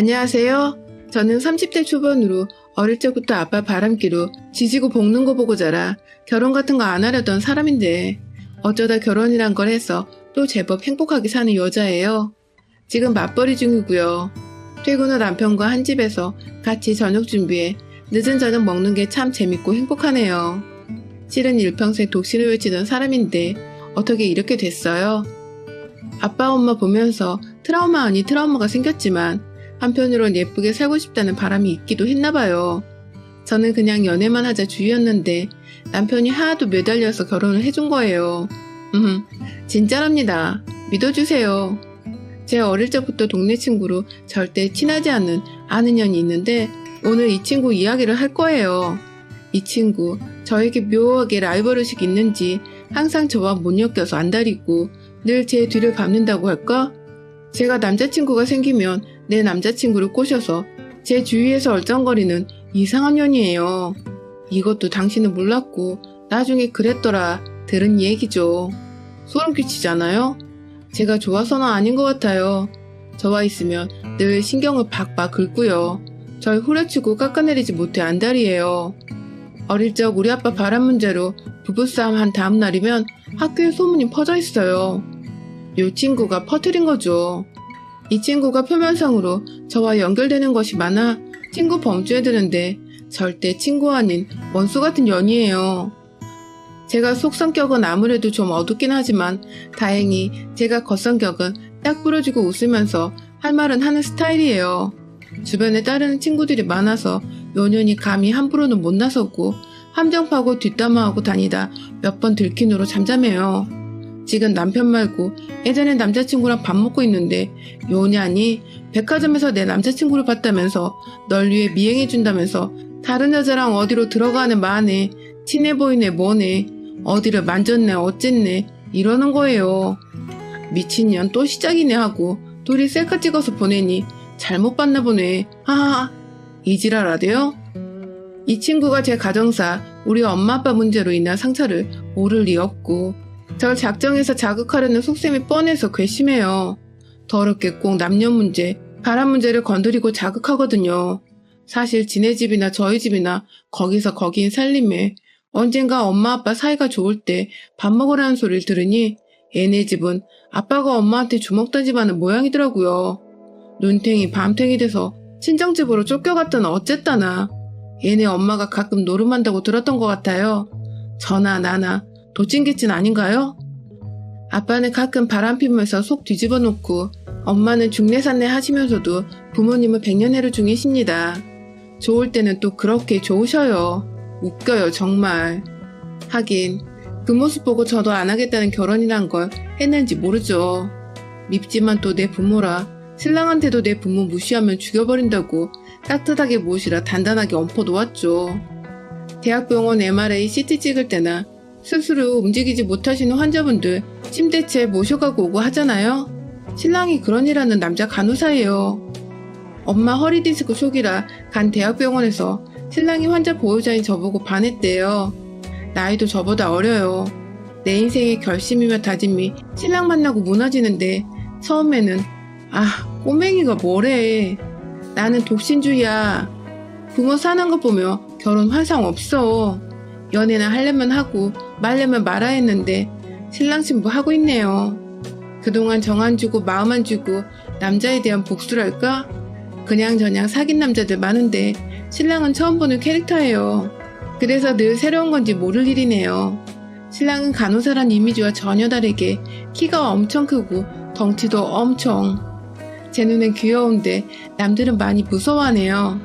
안녕하세요. 저는 30대 초반으로 어릴 적부터 아빠 바람기로 지지고 볶는 거 보고 자라 결혼 같은 거 안 하려던 사람인데 어쩌다 결혼이란 걸 해서 또 제법 행복하게 사는 여자예요. 지금 맞벌이 중이고요. 퇴근 후 남편과 한 집에서 같이 저녁 준비해 늦은 저녁 먹는 게 참 재밌고 행복하네요. 실은 일평생 독신을 외치던 사람인데 어떻게 이렇게 됐어요? 아빠 엄마 보면서 트라우마 아닌 트라우마가 생겼지만 한편으론 예쁘게 살고 싶다는 바람이 있기도 했나봐요. 저는 그냥 연애만 하자 주의였는데 남편이 하도 매달려서 결혼을 해준 거예요. 진짜랍니다. 믿어주세요. 제 어릴 적부터 동네 친구로 절대 친하지 않은 아는 년이 있는데 오늘 이 친구 이야기를 할 거예요. 이 친구 저에게 묘하게 라이벌의식이 있는지 항상 저와 못 엮여서 안달이고 늘 제 뒤를 밟는다고 할까? 제가 남자친구가 생기면 내 남자친구를 꼬셔서 제 주위에서 얼쩡거리는 이상한 년이에요. 이것도 당신은 몰랐고 나중에 그랬더라 들은 얘기죠. 소름 끼치잖아요? 제가 좋아서는 아닌 것 같아요. 저와 있으면 늘 신경을 박박 긁고요. 절 후려치고 깎아내리지 못해 안달이에요. 어릴 적 우리 아빠 바람 문제로 부부싸움 한 다음 날이면 학교에 소문이 퍼져 있어요. 요 친구가 퍼뜨린 거죠. 이 친구가 표면상으로 저와 연결되는 것이 많아 친구 범주에 드는데 절대 친구 아닌 원수 같은 년이에요. 제가 속성격은 아무래도 좀 어둡긴 하지만 다행히 제가 겉성격은 딱 부러지고 웃으면서 할 말은 하는 스타일이에요. 주변에 따르는 친구들이 많아서 요년이 감히 함부로는 못 나서고 함정파고 뒷담화하고 다니다 몇 번 들킨 후로 잠잠해요. 지금 남편 말고 예전에 남자친구랑 밥 먹고 있는데 요냐니 백화점에서 내 남자친구를 봤다면서 널 위해 미행해준다면서 다른 여자랑 어디로 들어가는 마네 친해 보이네 뭐네 어디를 만졌네 어쨌네 이러는 거예요. 미친년 또 시작이네 하고 둘이 셀카 찍어서 보내니 잘못 봤나 보네. 하하 이지랄하대요? 이 친구가 제 가정사 우리 엄마 아빠 문제로 인한 상처를 모를 리 없고 절 작정해서 자극하려는 속셈이 뻔해서 괘씸해요. 더럽게 꼭 남녀 문제, 바람 문제를 건드리고 자극하거든요. 사실 지네 집이나 저희 집이나 거기서 거기인 살림에 언젠가 엄마 아빠 사이가 좋을 때 밥 먹으라는 소리를 들으니 얘네 집은 아빠가 엄마한테 주먹 던지하는 모양이더라고요. 눈탱이 밤탱이 돼서 친정집으로 쫓겨갔다나 어쨌다나 얘네 엄마가 가끔 노름한다고 들었던 것 같아요. 저나 나나 도찐개찐 아닌가요? 아빠는 가끔 바람 피우면서 속 뒤집어 놓고 엄마는 중내산내 하시면서도 부모님은 백년해로 중이십니다. 좋을 때는 또 그렇게 좋으셔요. 웃겨요 정말. 하긴 그 모습 보고 저도 안 하겠다는 결혼이란 걸 했는지 모르죠. 밉지만 또 내 부모라 신랑한테도 내 부모 무시하면 죽여버린다고 따뜻하게 모시라 단단하게 엎어 놓았죠. 대학병원 MRI CT 찍을 때나 스스로 움직이지 못하시는 환자분들 침대채 모셔가고 오고 하잖아요. 신랑이 그런 일 하는 남자 간호사예요. 엄마 허리 디스크 쇼기라 간 대학병원에서 신랑이 환자 보호자인 저보고 반했대요. 나이도 저보다 어려요. 내 인생의 결심이며 다짐이 신랑 만나고 무너지는데 처음에는 꼬맹이가 뭐래. 나는 독신주의야. 부모 사는 거 보며 결혼 환상 없어. 연애나 하려면 하고 말려면 말아 했는데 신랑 신부 하고 있네요. 그동안 정 안 주고 마음 안 주고 남자에 대한 복수랄까? 그냥저냥 사귄 남자들 많은데 신랑은 처음 보는 캐릭터예요. 그래서 늘 새로운 건지 모를 일이네요. 신랑은 간호사란 이미지와 전혀 다르게 키가 엄청 크고 덩치도 엄청. 제 눈엔 귀여운데 남들은 많이 무서워하네요.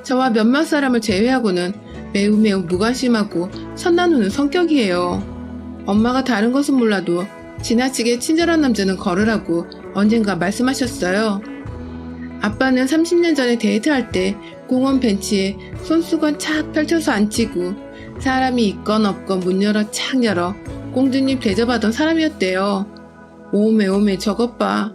저와 몇몇 사람을 제외하고는 매우 무관심하고 선나누는 성격이에요. 엄마가 다른 것은 몰라도 지나치게 친절한 남자는 거르라고 언젠가 말씀하셨어요. 아빠는 30년 전에 데이트할 때 공원 벤치에 손수건 착 펼쳐서 앉히고 사람이 있건 없건 문 열어 착 열어 공주님 대접하던 사람이었대요. 오메 저것 봐.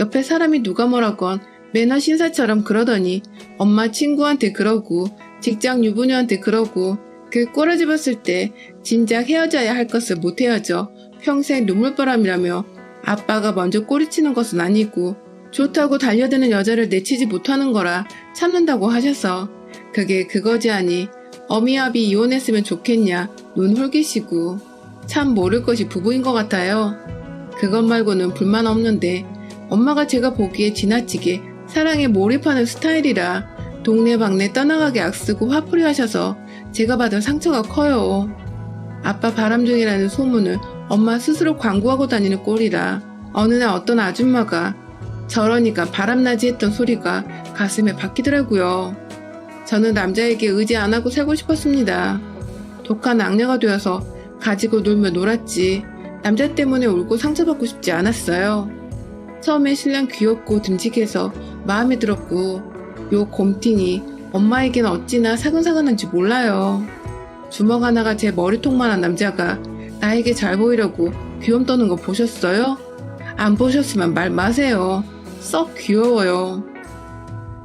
옆에 사람이 누가 뭐라건 매너 신사처럼 그러더니 엄마 친구한테 그러고 직장 유부녀한테 그러고 그 꼬라집었을 때 진작 헤어져야 할 것을 못 헤어져 평생 눈물바람이라며 아빠가 먼저 꼬리치는 것은 아니고 좋다고 달려드는 여자를 내치지 못하는 거라 참는다고 하셔서 그게 그거지 하니 어미아비 이혼했으면 좋겠냐 눈 홀기시고 참 모를 것이 부부인 것 같아요. 그것 말고는 불만 없는데 엄마가 제가 보기에 지나치게 사랑에 몰입하는 스타일이라 동네방네 떠나가게 악쓰고 화풀이 하셔서 제가 받은 상처가 커요. 아빠 바람둥이라는 소문을 엄마 스스로 광고하고 다니는 꼴이라 어느 날 어떤 아줌마가 저러니까 바람나지 했던 소리가 가슴에 박히더라고요. 저는 남자에게 의지 안 하고 살고 싶었습니다. 독한 악녀가 되어서 가지고 놀며 놀았지 남자 때문에 울고 상처받고 싶지 않았어요. 처음에 신랑 귀엽고 듬직해서 마음에 들었고 요 곰팅이 엄마에겐 어찌나 사근사근한지 몰라요. 주먹 하나가 제 머리통만한 남자가 나에게 잘 보이려고 귀염 떠는 거 보셨어요? 안 보셨으면 말 마세요. 썩 귀여워요.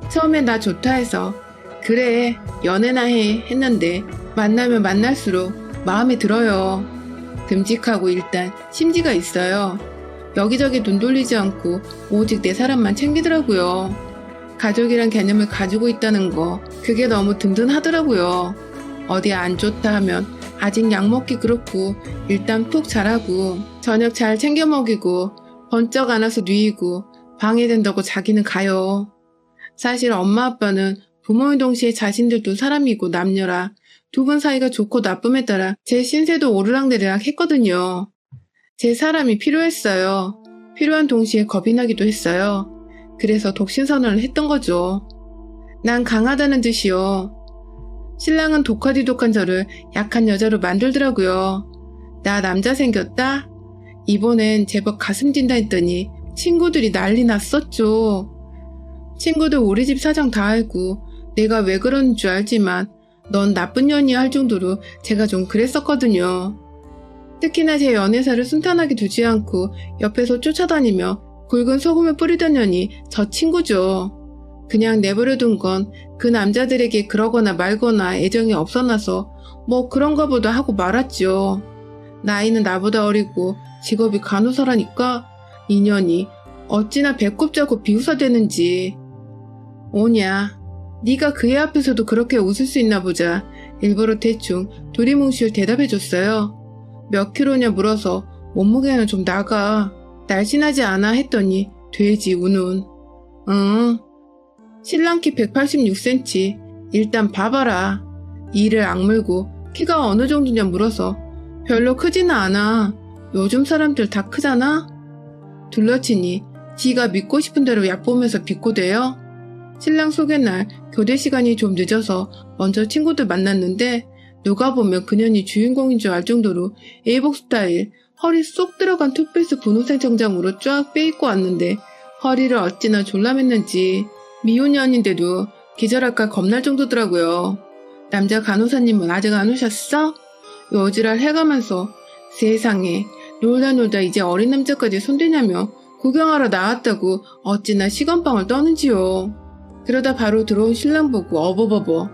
처음에 나 좋다 해서 그래 연애나 해 했는데 만나면 만날수록 마음에 들어요. 듬직하고 일단 심지가 있어요. 여기저기 눈 돌리지 않고 오직 내 사람만 챙기더라고요. 가족이란 개념을 가지고 있다는 거 그게 너무 든든하더라고요. 어디 안 좋다 하면 아직 약 먹기 그렇고 일단 푹 자라고 저녁 잘 챙겨 먹이고 번쩍 안아서 누이고 방해된다고 자기는 가요. 사실 엄마 아빠는 부모인 동시에 자신들도 사람이고 남녀라 두 분 사이가 좋고 나쁨에 따라 제 신세도 오르락내리락 했거든요. 제 사람이 필요했어요. 필요한 동시에 겁이 나기도 했어요. 그래서 독신선언을 했던 거죠. 난 강하다는 뜻이요. 신랑은 독하디독한 저를 약한 여자로 만들더라고요. 나 남자 생겼다? 이번엔 제법 가슴 찐다 했더니 친구들이 난리 났었죠. 친구들 우리 집 사정 다 알고 내가 왜 그러는 줄 알지만 넌 나쁜 년이야 할 정도로 제가 좀 그랬었거든요. 특히나 제 연애사를 순탄하게 두지 않고 옆에서 쫓아다니며 굵은 소금을 뿌리던 년이 저 친구죠. 그냥 내버려둔 건 그 남자들에게 그러거나 말거나 애정이 없어나서 뭐 그런가 보다 하고 말았죠. 나이는 나보다 어리고 직업이 간호사라니까 인연이 어찌나 배꼽 잡고 비웃어대는지. 오냐, 네가 그 애 앞에서도 그렇게 웃을 수 있나 보자. 일부러 대충 두리뭉실 대답해줬어요. 몇 킬로냐 물어서 몸무게는 좀 나가. 날씬하지 않아 했더니 돼지 우는. 신랑 키 186cm. 일단 봐봐라. 이를 악물고 키가 어느 정도냐 물어서 별로 크지는 않아. 요즘 사람들 다 크잖아? 둘러치니 지가 믿고 싶은 대로 얕보면서 비꼬대요. 신랑 소개날 교대 시간이 좀 늦어서 먼저 친구들 만났는데 누가 보면 그년이 주인공인 줄 알 정도로 에이복 스타일 허리 쏙 들어간 투피스 분홍색 정장으로 쫙 빼입고 왔는데 허리를 어찌나 졸라맸는지 미혼년인데도 기절할까 겁날 정도더라고요. 남자 간호사님은 아직 안 오셨어? 요지랄 해가면서 세상에 놀다 이제 어린 남자까지 손대냐며 구경하러 나왔다고 어찌나 시건빵을 떠는지요. 그러다 바로 들어온 신랑 보고 어버버버.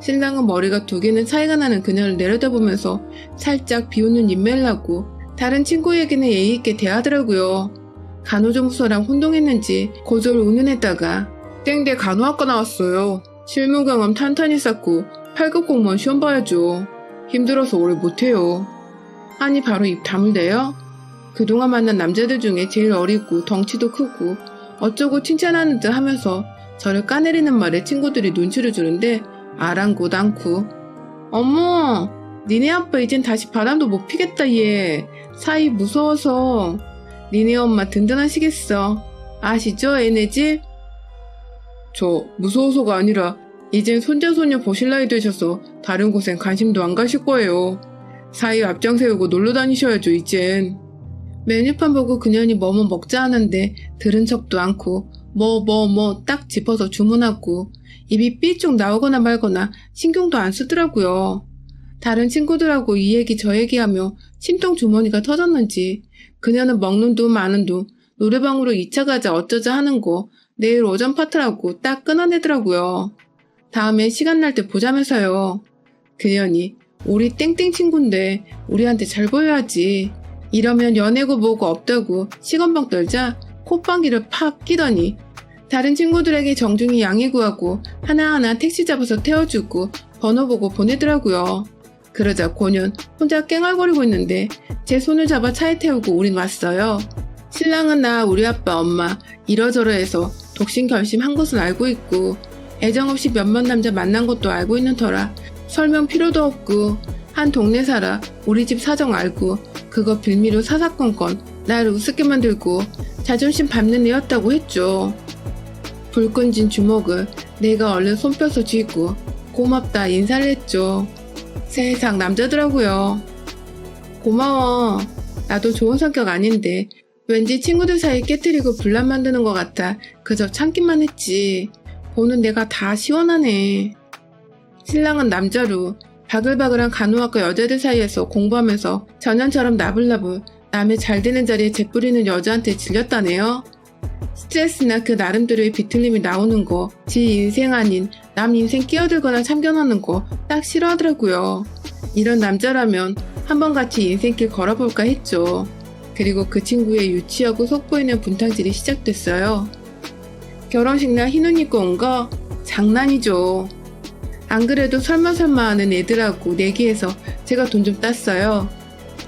신랑은 머리가 두 개는 차이가 나는 그녀를 내려다보면서 살짝 비웃는 인매를 하고 다른 친구에게는 예의 있게 대하더라고요. 간호조무사랑 혼동했는지 고졸 운운했다가 땡대 간호학과 나왔어요. 실무 경험 탄탄히 쌓고 8급 공무원 시험 봐야죠. 힘들어서 오래 못해요. 아니 바로 입 다물대요? 그동안 만난 남자들 중에 제일 어리고 덩치도 크고 어쩌고 칭찬하는 듯 하면서 저를 까내리는 말에 친구들이 눈치를 주는데 아랑곳않고 어머 니네 아빠 이젠 다시 바람도 못 피겠다 얘. 사이 무서워서. 니네 엄마 든든하시겠어. 아시죠 애네 집? 저 무서워서가 아니라 이젠 손자손녀 보실 나이 되셔서 다른 곳엔 관심도 안 가실 거예요. 사이 앞장 세우고 놀러 다니셔야죠 이젠. 메뉴판 보고 그년이 뭐뭐 먹자 하는데 들은 척도 않고 뭐 딱 짚어서 주문하고 입이 삐쭉 나오거나 말거나 신경도 안 쓰더라고요. 다른 친구들하고 이 얘기 저 얘기하며 심통 주머니가 터졌는지 그녀는 먹는 돈 마는 돈 노래방으로 2차 가자 어쩌자 하는 거 내일 오전 파트라고 딱 끊어내더라고요. 다음에 시간 날 때 보자면서요. 그년이 우리 땡땡 친구인데 우리한테 잘 보여야지. 이러면 연애고 뭐고 없다고 시건방 떨자 콧방귀를 팍 끼더니 다른 친구들에게 정중히 양해 구하고 하나하나 택시 잡아서 태워주고 번호 보고 보내더라고요. 그러자 고년 혼자 깽얼거리고 있는데 제 손을 잡아 차에 태우고 우린 왔어요. 신랑은 나, 우리 아빠, 엄마 이러저러해서 독신 결심한 것은 알고 있고 애정 없이 몇몇 남자 만난 것도 알고 있는 터라 설명 필요도 없고 한 동네 살아 우리 집 사정 알고 그거 빌미로 사사건건 나를 우습게 만들고 자존심 밟는 애였다고 했죠. 불끈진 주먹을 내가 얼른 손뼉서 쥐고 고맙다 인사를 했죠. 세상 남자더라고요. 고마워. 나도 좋은 성격 아닌데 왠지 친구들 사이 깨트리고 분란 만드는 것 같아 그저 참기만 했지. 보는 내가 다 시원하네. 신랑은 남자로 바글바글한 간호학과 여자들 사이에서 공부하면서 전현처럼 나불나불 남의 잘 되는 자리에 재뿌리는 여자한테 질렸다네요. 스트레스나 그 나름대로의 비틀림이 나오는 거, 지 인생 아닌 남 인생 끼어들거나 참견하는 거 딱 싫어하더라고요. 이런 남자라면 한번 같이 인생길 걸어볼까 했죠. 그리고 그 친구의 유치하고 속보이는 분탕질이 시작됐어요. 결혼식 날 흰옷 입고 온 거 장난이죠. 안 그래도 설마 하는 애들하고 내기해서 제가 돈 좀 땄어요.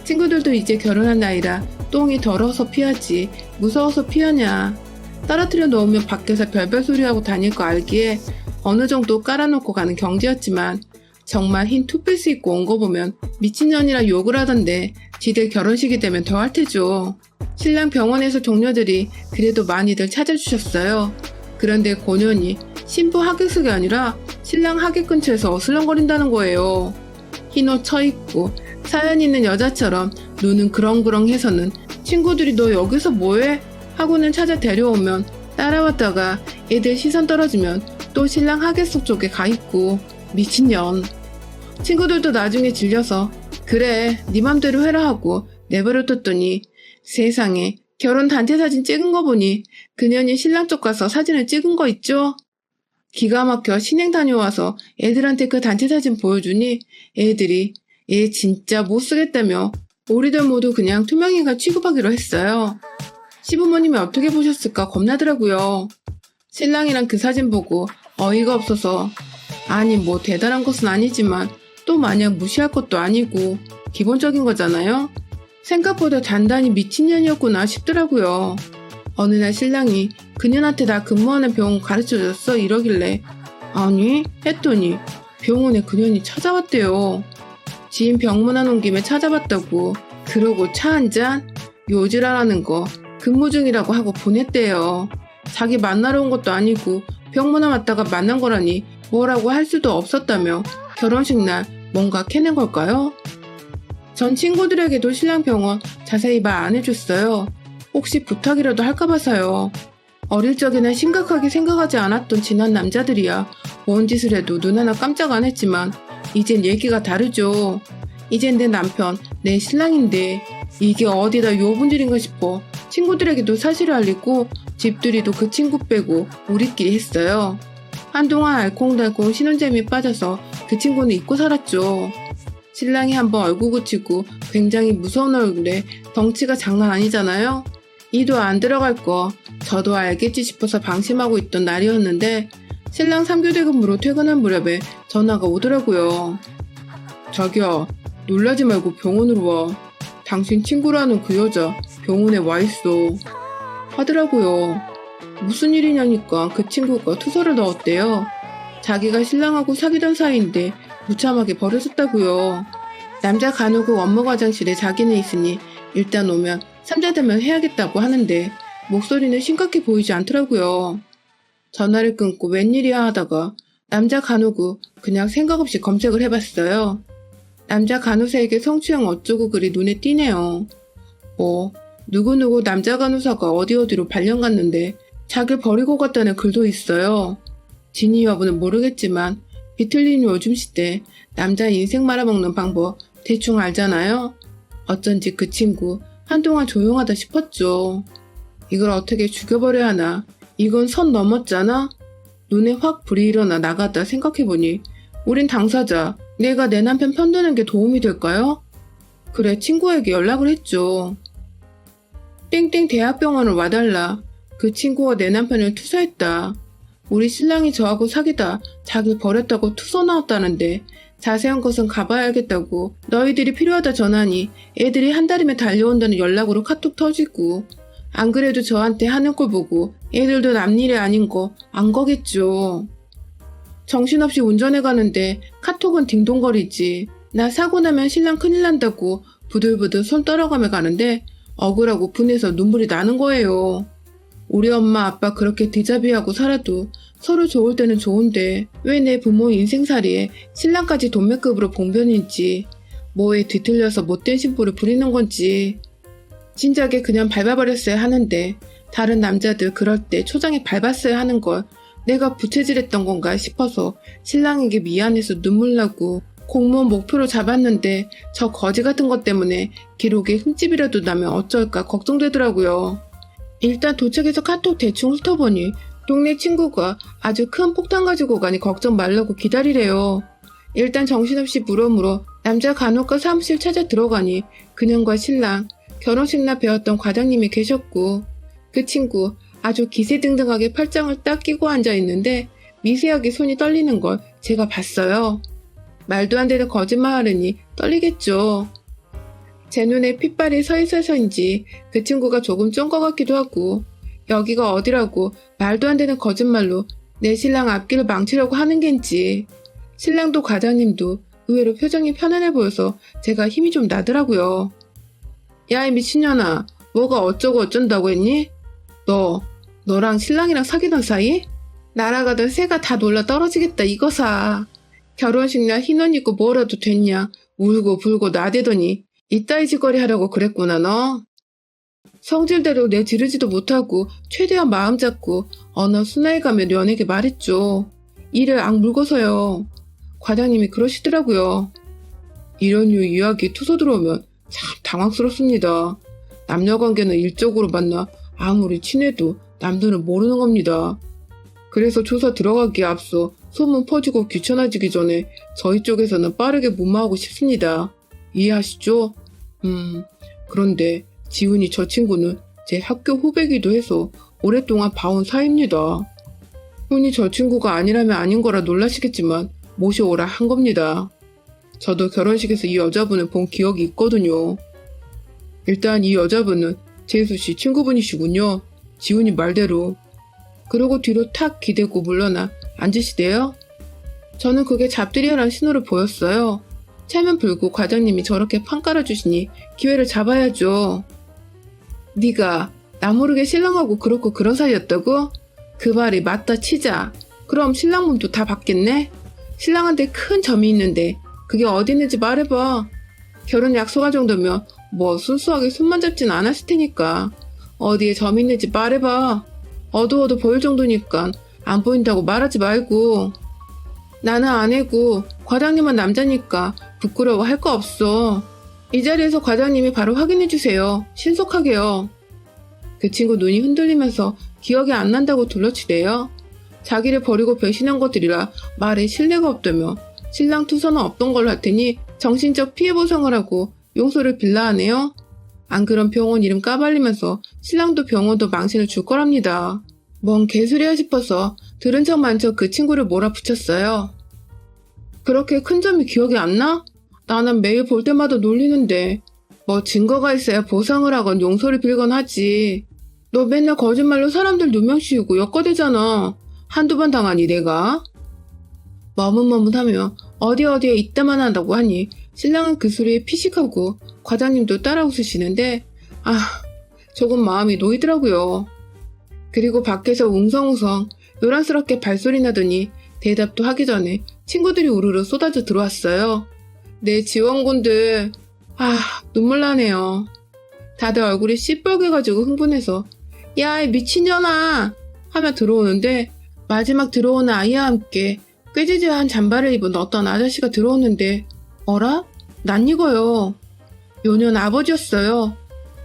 친구들도 이제 결혼한 나이라 똥이 더러워서 피하지 무서워서 피하냐. 떨어뜨려 놓으면 밖에서 별별 소리하고 다닐 거 알기에 어느 정도 깔아놓고 가는 경지였지만 정말 흰 투피스 입고 온 거 보면 미친년이라 욕을 하던데 지들 결혼식이 되면 더 할 테죠. 신랑 병원에서 동료들이 그래도 많이들 찾아주셨어요. 그런데 고년이 신부 하객석이 아니라 신랑 하객 근처에서 어슬렁거린다는 거예요. 흰옷 쳐입고 사연 있는 여자처럼 눈은 그렁그렁해서는 친구들이 너 여기서 뭐해? 하고는 찾아 데려오면 따라왔다가 애들 시선 떨어지면 또 신랑 하객석 쪽에 가있고 미친년. 친구들도 나중에 질려서 그래 네 맘대로 해라 하고 내버려뒀더니 세상에 결혼 단체 사진 찍은 거 보니 그년이 신랑 쪽 가서 사진을 찍은 거 있죠? 기가 막혀 신행 다녀와서 애들한테 그 단체 사진 보여주니 애들이 얘 진짜 못쓰겠다며 우리들 모두 그냥 투명인간 취급하기로 했어요. 시부모님이 어떻게 보셨을까 겁나더라고요. 신랑이랑 그 사진 보고 어이가 없어서 아니 뭐 대단한 것은 아니지만 또 마냥 무시할 것도 아니고 기본적인 거잖아요. 생각보다 단단히 미친년이었구나 싶더라고요. 어느 날 신랑이 그년한테 나 근무하는 병원 가르쳐줬어 이러길래 아니 했더니 병원에 그년이 찾아왔대요. 지인 병문안 온 김에 찾아봤다고 그러고 차 한잔 요지라라는 거 근무 중이라고 하고 보냈대요. 자기 만나러 온 것도 아니고 병문안 왔다가 만난 거라니 뭐라고 할 수도 없었다며 결혼식 날 뭔가 캐낸 걸까요? 전 친구들에게도 신랑 병원 자세히 말 안 해줬어요. 혹시 부탁이라도 할까 봐서요. 어릴 적에는 심각하게 생각하지 않았던 지난 남자들이야 뭔 짓을 해도 눈 하나 깜짝 안 했지만 이젠 얘기가 다르죠. 이젠 내 남편, 내 신랑인데 이게 어디다 요분질인가 싶어 친구들에게도 사실을 알리고 집들이도 그 친구 빼고 우리끼리 했어요. 한동안 알콩달콩 신혼재미에 빠져서 그 친구는 잊고 살았죠. 신랑이 한번 얼굴 고치고 굉장히 무서운 얼굴에 덩치가 장난 아니잖아요. 이도 안 들어갈 거 저도 알겠지 싶어서 방심하고 있던 날이었는데 신랑 3교대 근무로 퇴근한 무렵에 전화가 오더라고요. 자기야, 놀라지 말고 병원으로 와. 당신 친구라는 그 여자 병원에 와 있어. 하더라고요. 무슨 일이냐니까 그 친구가 투서를 넣었대요. 자기가 신랑하고 사귀던 사이인데 무참하게 버려졌다고요. 남자 간호국 업무 과장실에 자기는 있으니 일단 오면 삼자대면 해야겠다고 하는데 목소리는 심각해 보이지 않더라고요. 전화를 끊고 웬일이야 하다가 남자 간호국 그냥 생각 없이 검색을 해봤어요. 남자 간호사에게 성추행 어쩌고 글이 눈에 띄네요. 누구누구 남자 간호사가 어디로 발령 갔는데 자기를 버리고 갔다는 글도 있어요. 진위 여부는 모르겠지만 비틀린 요즘 시대 남자 인생 말아먹는 방법 대충 알잖아요. 어쩐지 그 친구 한동안 조용하다 싶었죠. 이걸 어떻게 죽여버려야 하나? 이건 선 넘었잖아? 눈에 확 불이 일어나 나갔다 생각해보니 우린 당사자, 내가 내 남편 편드는 게 도움이 될까요? 그래 친구에게 연락을 했죠. 땡땡 대학병원을 와달라. 그 친구가 내 남편을 투사했다. 우리 신랑이 저하고 사귀다 자기 버렸다고 투서 나왔다는데 자세한 것은 가봐야 알겠다고 너희들이 필요하다 전하니 애들이 한 달이면 달려온다는 연락으로 카톡 터지고 안 그래도 저한테 하는 걸 보고 애들도 남일이 아닌 거 안 거겠죠. 정신없이 운전해 가는데 카톡은 딩동거리지. 나 사고 나면 신랑 큰일 난다고 부들부들 손 떨어가며 가는데 억울하고 분해서 눈물이 나는 거예요. 우리 엄마 아빠 그렇게 디자비하고 살아도 서로 좋을 때는 좋은데 왜 내 부모 인생살이에 신랑까지 돈매급으로 봉변인지 뭐에 뒤틀려서 못된 신부를 부리는 건지 진작에 그냥 밟아버렸어야 하는데 다른 남자들 그럴 때 초장에 밟았어야 하는 걸 내가 부채질했던 건가 싶어서 신랑에게 미안해서 눈물 나고 공무원 목표로 잡았는데 저 거지 같은 것 때문에 기록에 흠집이라도 나면 어쩔까 걱정되더라고요. 일단 도착해서 카톡 대충 훑어보니 동네 친구가 아주 큰 폭탄 가지고 가니 걱정 말라고 기다리래요. 일단 정신없이 물어물어 남자 간호과 사무실 찾아 들어가니 그년과 신랑, 결혼식 날 배웠던 과장님이 계셨고 그 친구 아주 기세등등하게 팔짱을 딱 끼고 앉아있는데 미세하게 손이 떨리는 걸 제가 봤어요. 말도 안 되는 거짓말 하려니 떨리겠죠. 제 눈에 핏발이 서 있어서인지 그 친구가 조금 쫀 것 같기도 하고 여기가 어디라고 말도 안 되는 거짓말로 내 신랑 앞길을 망치려고 하는 겐지 신랑도 과장님도 의외로 표정이 편안해 보여서 제가 힘이 좀 나더라고요. 야, 이 미친년아, 뭐가 어쩌고 어쩐다고 했니? 너랑 신랑이랑 사귀던 사이? 날아가던 새가 다 놀라 떨어지겠다 이거사. 결혼식 날 흰옷 입고 뭐라도 됐냐 울고 불고 나대더니 이따위 짓거리 하려고 그랬구나 너. 성질대로 내 지르지도 못하고 최대한 마음 잡고 어느 순화에 가며 연에게 말했죠. 이를 악물고서요. 과장님이 그러시더라고요. 이런 류 이야기 투서 들어오면 참 당황스럽습니다. 남녀관계는 일적으로 만나 아무리 친해도 남들은 모르는 겁니다. 그래서 조사 들어가기에 앞서 소문 퍼지고 귀찮아지기 전에 저희 쪽에서는 빠르게 무마하고 싶습니다. 이해하시죠? 그런데 지훈이 저 친구는 제 학교 후배기도 해서 오랫동안 봐온 사이입니다. 흔히 저 친구가 아니라면 아닌 거라 놀라시겠지만 모셔오라 한 겁니다. 저도 결혼식에서 이 여자분을 본 기억이 있거든요. 일단 이 여자분은 재수씨 친구분이시군요. 지훈이 말대로. 그러고 뒤로 탁 기대고 물러나 앉으시대요. 저는 그게 잡들이라는 신호를 보였어요. 체면 불고 과장님이 저렇게 판 깔아주시니 기회를 잡아야죠. 네가 나 모르게 신랑하고 그렇고 그런 사이였다고? 그 말이 맞다 치자. 그럼 신랑 몸도 다 받겠네? 신랑한테 큰 점이 있는데 그게 어디 있는지 말해봐. 결혼 약속한 정도면 뭐 순수하게 손만 잡진 않았을 테니까 어디에 점이 있는지 말해봐. 어두워도 보일 정도니까 안 보인다고 말하지 말고. 나는 아내고 과장님은 남자니까 부끄러워 할 거 없어. 이 자리에서 과장님이 바로 확인해주세요. 신속하게요. 그 친구 눈이 흔들리면서 기억이 안 난다고 둘러치대요. 자기를 버리고 배신한 것들이라 말에 신뢰가 없다며 신랑 투서는 없던 걸로 할 테니 정신적 피해 보상을 하고 용서를 빌라 하네요. 안 그럼 병원 이름 까발리면서 신랑도 병원도 망신을 줄 거랍니다. 뭔 개소리야 싶어서 들은 척 만 척 그 친구를 몰아붙였어요. 그렇게 큰 점이 기억이 안 나? 나는 매일 볼 때마다 놀리는데 뭐 증거가 있어야 보상을 하건 용서를 빌건 하지. 너 맨날 거짓말로 사람들 누명 씌우고 엮어대잖아. 한두 번 당하니 내가? 머뭇머뭇하며 어디에 있다만 한다고 하니 신랑은 그 소리에 피식하고 과장님도 따라 웃으시는데 조금 마음이 놓이더라고요. 그리고 밖에서 웅성웅성 요란스럽게 발소리 나더니 대답도 하기 전에 친구들이 우르르 쏟아져 들어왔어요. 내 지원군들 눈물 나네요. 다들 얼굴이 시뻘개가지고 흥분해서 야, 이 미친년아 하며 들어오는데 마지막 들어오는 아이와 함께 꾀지지한 잠바를 입은 어떤 아저씨가 들어오는데 어라? 낯익어요. 요년 아버지였어요.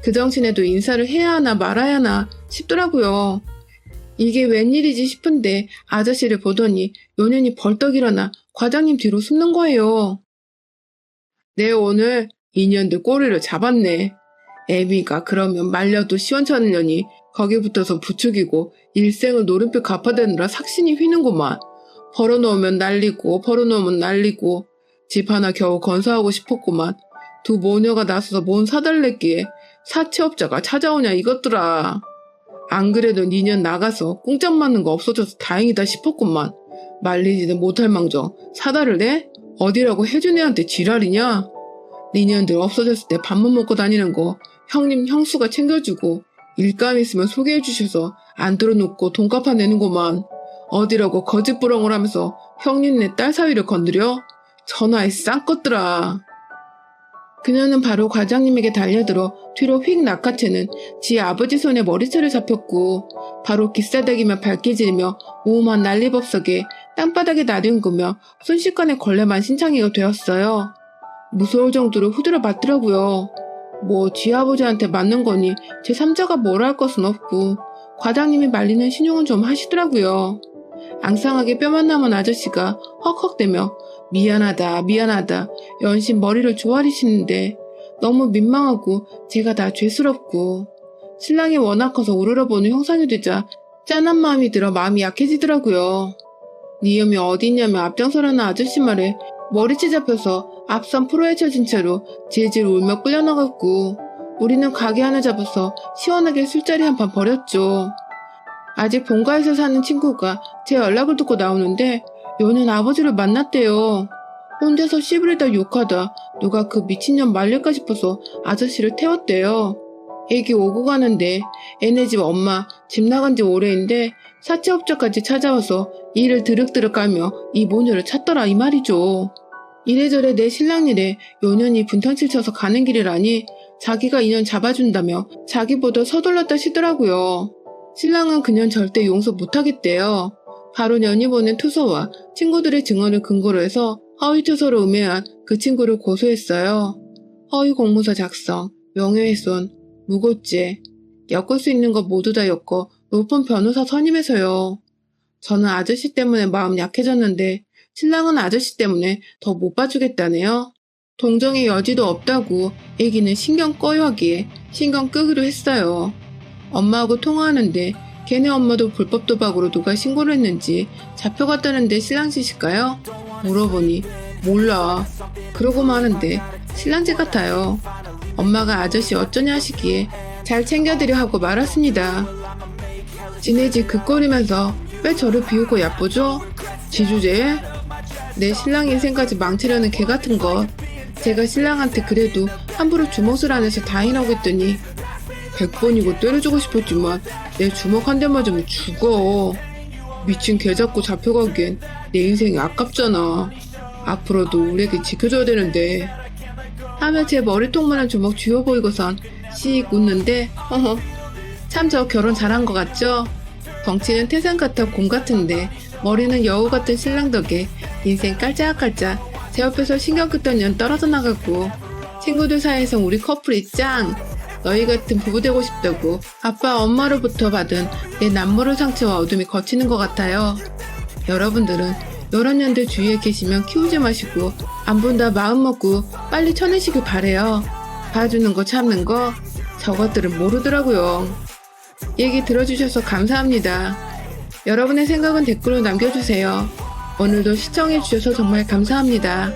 그 정신에도 인사를 해야 하나 말아야 하나 싶더라고요. 이게 웬일이지 싶은데 아저씨를 보더니 요년이 벌떡 일어나 과장님 뒤로 숨는 거예요. 내 오늘 인연들 꼬리를 잡았네. 애미가 그러면 말려도 시원찮으려니 거기 붙어서 부추기고 일생을 노름표 갚아대느라 삭신이 휘는구만. 벌어놓으면 날리고 벌어놓으면 날리고 집 하나 겨우 건사하고 싶었구만. 두 모녀가 나서서 뭔 사달랬기에 사채업자가 찾아오냐 이것들아. 안 그래도 니년 나가서 꽁짝 맞는 거 없어져서 다행이다 싶었구만. 말리지는 못할 망정 사달을 내? 어디라고 해준 애한테 지랄이냐? 니년들 없어졌을 때 밥만 먹고 다니는 거 형님 형수가 챙겨주고 일감 있으면 소개해주셔서 안 들어놓고 돈값아 내는구만. 어디라고 거짓부렁을 하면서 형님네 딸 사위를 건드려? 전화에 쌍것들아. 그녀는 바로 과장님에게 달려들어 뒤로 휙 낚아채는 지 아버지 손에 머리채를 잡혔고 바로 기싸대기만 발기지르며 오만 난리법석에 땅바닥에 나뒹구며 순식간에 걸레만 신창이가 되었어요. 무서울 정도로 후드려 맞더라고요. 뭐 쥐아버지한테 맞는 거니 제3자가 뭐라 할 것은 없고 과장님이 말리는 신용은 좀 하시더라고요. 앙상하게 뼈만 남은 아저씨가 헉헉대며 미안하다 미안하다 연신 머리를 조아리시는데 너무 민망하고 제가 다 죄스럽고 신랑이 워낙 커서 우러러보는 형상이 되자 짠한 마음이 들어 마음이 약해지더라고요. 니엄이 어디 있냐며 앞장서라는 아저씨 말에 머리채 잡혀서 앞선 프로에 쳐진 채로 질질 울며 끌려나갔고 우리는 가게 하나 잡아서 시원하게 술자리 한 판 벌였죠. 아직 본가에서 사는 친구가 제 연락을 듣고 나오는데 요년 아버지를 만났대요. 혼자서 씨부리다 욕하다 누가 그 미친년 말릴까 싶어서 아저씨를 태웠대요. 애기 오고 가는데 애네 집 엄마 집 나간 지 오래인데 사채업자까지 찾아와서 이를 드륵드륵 깔며 이 모녀를 찾더라 이 말이죠. 이래저래 내 신랑 일에 요년이 분탕칠 쳐서 가는 길이라니 자기가 인연 잡아준다며 자기보다 서둘렀다 시더라고요. 신랑은 그년 절대 용서 못하겠대요. 바로 년이 보낸 투서와 친구들의 증언을 근거로 해서 허위 투서로 음해한 그 친구를 고소했어요. 허위 공문서 작성, 명예훼손, 무고죄, 엮을 수 있는 거 모두 다 엮어 높은 변호사 선임해서요. 저는 아저씨 때문에 마음 약해졌는데 신랑은 아저씨 때문에 더 못 봐주겠다네요. 동정의 여지도 없다고 애기는 신경 꺼요 하기에 신경 끄기로 했어요. 엄마하고 통화하는데 걔네 엄마도 불법 도박으로 누가 신고를 했는지 잡혀갔다는데 신랑 짓일까요? 물어보니 몰라. 그러고만 하는데 신랑 짓 같아요. 엄마가 아저씨 어쩌냐 하시기에 잘 챙겨드려 하고 말았습니다. 지네 집 극거리면서 왜 저를 비우고 얕보죠? 지주제? 내 신랑 인생까지 망치려는 개 같은 것. 제가 신랑한테 그래도 함부로 주먹질 안 해서 다행이라고 했더니 100번이고 때려주고 싶었지만 내 주먹 한 대 맞으면 죽어. 미친 개 잡고 잡혀가기엔 내 인생이 아깝잖아. 앞으로도 우리 애기 지켜줘야 되는데 하며 제 머리통만한 주먹 쥐어 보이고선 씩 웃는데 허허 참 저 결혼 잘한 것 같죠? 덩치는 태산 같아 곰 같은데 머리는 여우 같은 신랑 덕에 인생 깔짝깔짝 제 옆에서 신경 끄던 년 떨어져 나가고 친구들 사이에서 우리 커플이 짱! 너희 같은 부부 되고 싶다고 아빠 엄마로부터 받은 내 남모를 상처와 어둠이 거치는 것 같아요. 여러분들은 이런 년들 주위에 계시면 키우지 마시고 안 본다 마음 먹고 빨리 쳐내시길 바래요. 봐주는 거 참는 거 저것들은 모르더라고요. 얘기 들어주셔서 감사합니다. 여러분의 생각은 댓글로 남겨주세요. 오늘도 시청해주셔서 정말 감사합니다.